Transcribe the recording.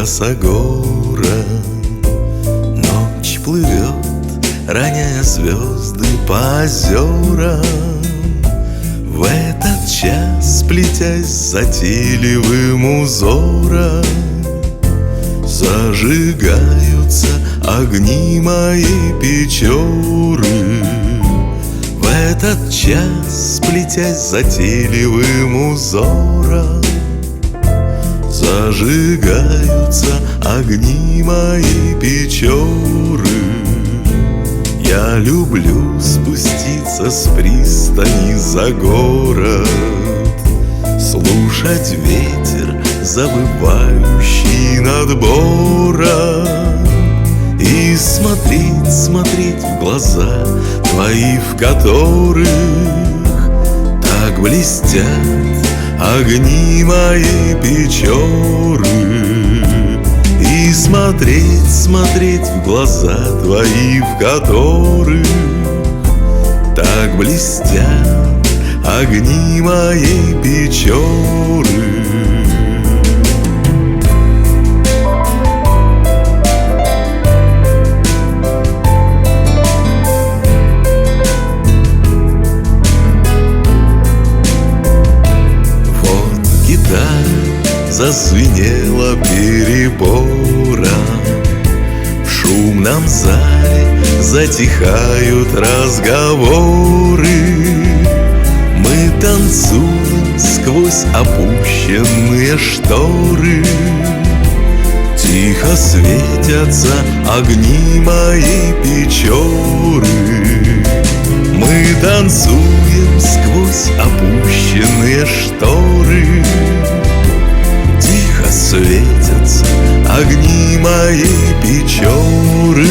косогора. Ночь плывет, роняя звезды по озерам. В этот час, сплетясь затейливым узором, зажигаются огни моей печоры. В этот час, сплетясь затейливым узором, зажигаются огни моей печоры. Я люблю спуститься с пристани за город, слушать ветер, завывающий над бором, и смотреть, смотреть в глаза твои, в которых так блестят огни моей печоры. И смотреть, смотреть в глаза твои, в которых так блестят огни моей печоры. Зазвенела перебором, в шумном зале затихают разговоры. Мы танцуем сквозь опущенные шторы, тихо светятся огни моей печоры. Мы танцуем сквозь опущенные шторы, светятся огни моей печоры.